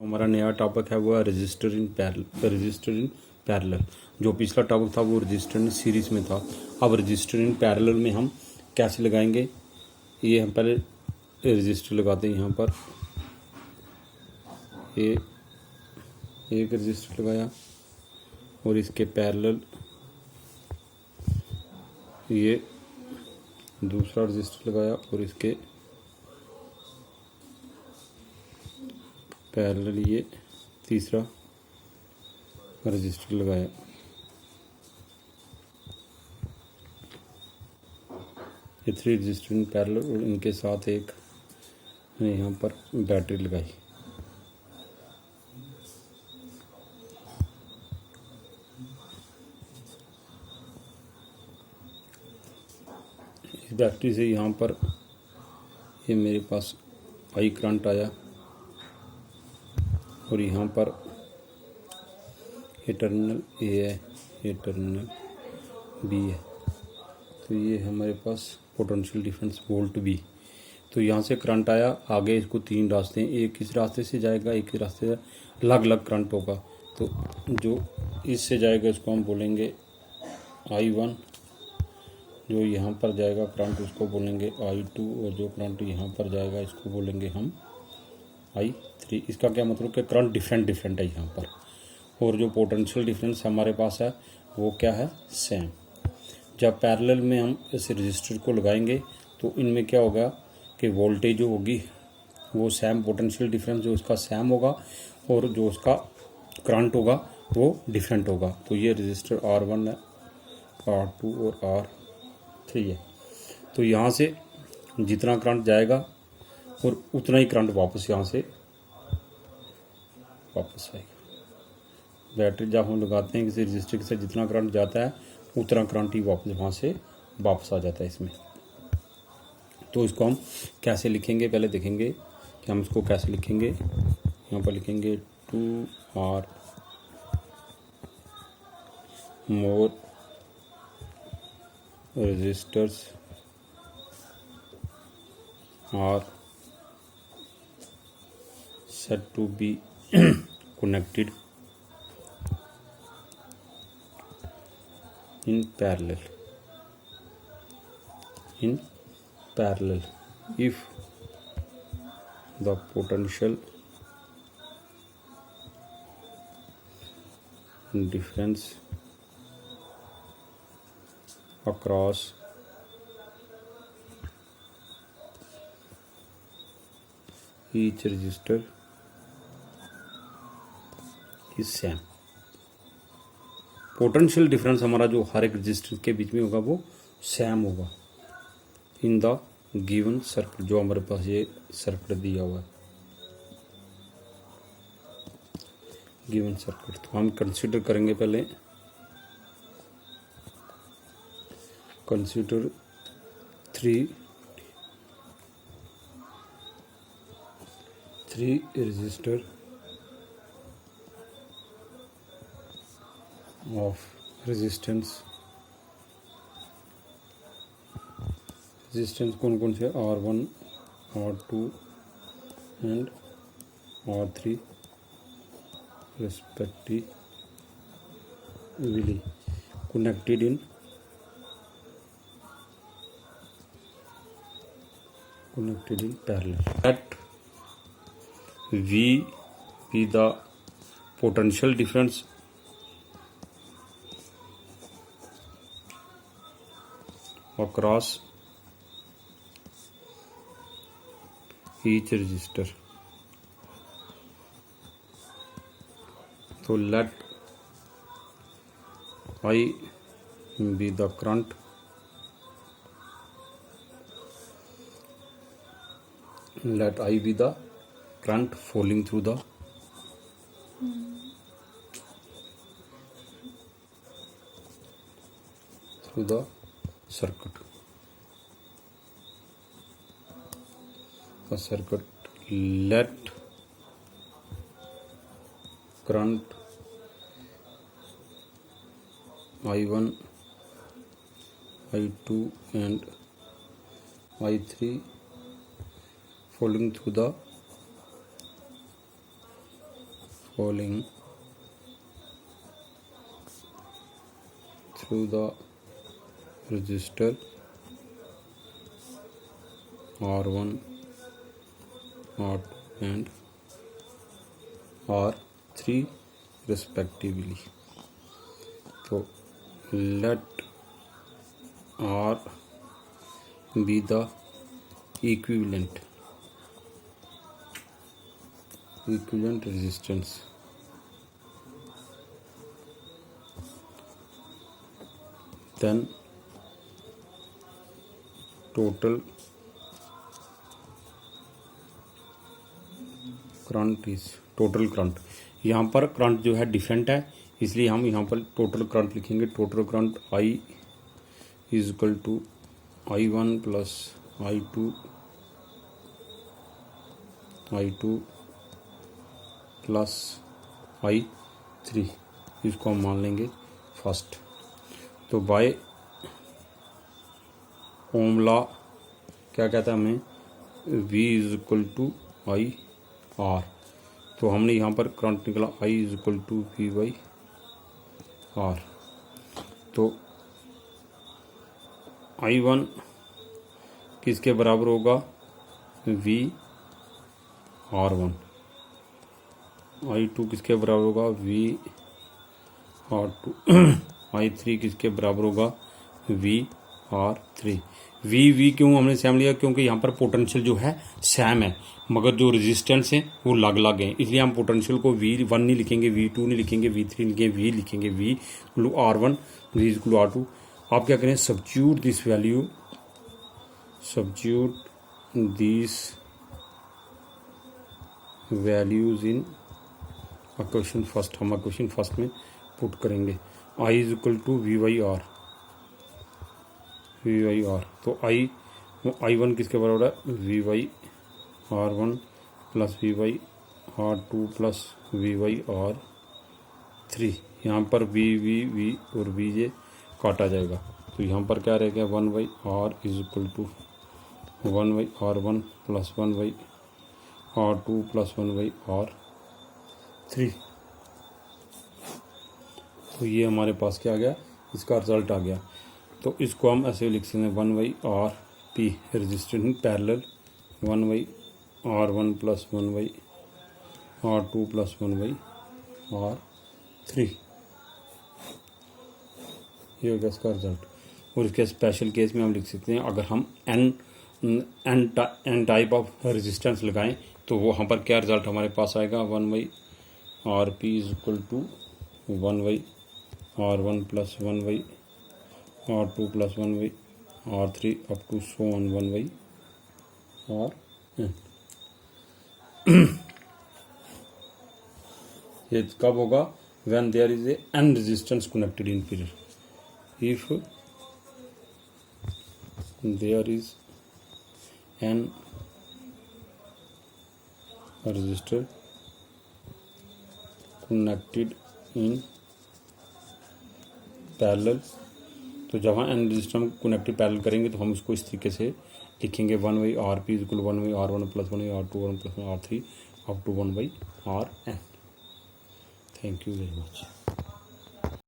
हमारा नया टॉपिक है वो है रजिस्टर इन पैरेलल। जो पिछला टॉपिक था वो रजिस्टर इन सीरीज में था। अब रजिस्टर इन पैरेलल में हम कैसे लगाएंगे, ये हम पहले रजिस्टर लगाते हैं। यहाँ पर ये एक रजिस्टर लगाया और इसके पैरेलल ये दूसरा रजिस्टर लगाया और इसके पैरेलल ये तीसरा रजिस्टर लगाया। ये 3 रजिस्टर इन पैरेलल और इनके साथ एक यहाँ पर बैटरी लगाई। इस बैटरी से यहाँ पर ये मेरे पास आई करंट आया और यहाँ पर ये टर्मिनल ए है, ये टर्मिनल बी है। तो ये हमारे पास पोटेंशियल डिफरेंस वोल्ट बी। तो यहाँ से करंट आया, आगे इसको 3 रास्ते हैं, एक इस रास्ते से जाएगा, एक इस रास्ते से, अलग अलग करंट होगा। तो जो इससे जाएगा इसको हम बोलेंगे I1, जो यहाँ पर जाएगा करंट उसको बोलेंगे I2 और जो करंट यहाँ पर जाएगा इसको बोलेंगे हम I3। इसका क्या मतलब कि करंट डिफरेंट है यहाँ पर, और जो पोटेंशियल डिफरेंस हमारे पास है वो क्या है, सेम। जब पैरेलल में हम इस रजिस्टर को लगाएंगे तो इनमें क्या होगा कि वोल्टेज जो होगी वो सेम, पोटेंशियल डिफरेंस जो इसका सेम होगा और जो उसका करंट होगा वो डिफरेंट होगा। तो ये रजिस्टर R1 है, R2 और R3 है। तो यहाँ से जितना करंट जाएगा और उतना ही करंट वापस यहाँ से वापस आएगा। बैटरी जब हम लगाते हैं किसी रजिस्टर से, जितना करंट जाता है उतना करंट ही वापस वहाँ से वापस आ जाता है इसमें। तो इसको हम कैसे लिखेंगे पहले देखेंगे कि हम इसको कैसे लिखेंगे। यहाँ पर लिखेंगे 2R more resistors are said to be connected in parallel if the potential difference across each resistor is same। Potential difference हमारा जो हर एक रजिस्टर के बीच में होगा वो सेम होगा इन द गिवन सर्किट। जो हमारे पास ये सर्किट दिया हुआ है गिवन सर्किट, तो हम कंसीडर करेंगे पहले। कंसीडर 3 resistor of resistance कौन कौन से, R1, R2 and R3 respectively connected in parallel। Let V be the potential difference across each resistor। So let I be the current flowing through the circuit। Let current I1, I2 and I3 flowing through the falling through the resistor R1, R2 and R3 respectively. So let R be the equivalent resistance. Then total current, यहाँ पर current जो है different है, इसलिए हम यहाँ पर total current लिखेंगे. Total current I is equal to I1 plus I2 plus I3. इसको हम मान लेंगे फर्स्ट. तो बाय ओम लॉ क्या कहता है हमें, V is equal to I R. तो हमने यहाँ पर करंट निकला I is equal to V by R. तो I1 किसके बराबर होगा, V R1. I2 किसके बराबर होगा, V R2. I3 किसके बराबर होगा, V R3. V क्यों हमने सेम लिया, क्योंकि यहाँ पर पोटेंशियल जो है सेम है, मगर जो रेजिस्टेंस है वो अलग अलग है, इसलिए हम पोटेंशियल को V1 नहीं लिखेंगे, V2 नहीं लिखेंगे, V3 नहीं लिखेंगे, V लिखेंगे. V इक्वल R1, V इक्वल R2. आप क्या करें, substitute this value, substitute this values in question first. हम क्वेश्चन फर्स्ट में पुट करेंगे. I is equal to V by R. तो I1 किसके बराबर है, V by R1 plus V by R2 plus V by R3. यहाँ पर V और V ये काटा जाएगा, तो यहाँ पर क्या रहेगा, 1 by R is equal to 1 by R1 plus 1 by R2 plus 1 by R3. तो ये हमारे पास क्या आ गया, इसका रिजल्ट आ गया. तो इसको हम ऐसे लिख सकते हैं, 1 by R P resistance in parallel, 1 by R1 plus 1 by R2 plus 1 by R3. ये हो गया इसका रिजल्ट. और इसके स्पेशल केस में हम लिख सकते हैं, अगर हम n टाइप ऑफ रेजिस्टेंस लगाएं तो वो यहाँ पर क्या रिजल्ट हमारे पास आएगा, 1 by R P is equal to 1 by R1 plus 1 by R2 plus 1 by R3 up to so on 1 by RN. ये कब होगा, when there is a n resistance connected in parallel. If there is n resistor connected in parallel. तो जब हम n resistor में connected parallel करेंगे तो हम इसको इस तरीके से लिखेंगे, 1 by R P equal 1 by R1 plus 1 by R2 1 plus R3 up to 1 by RN. Thank you very much.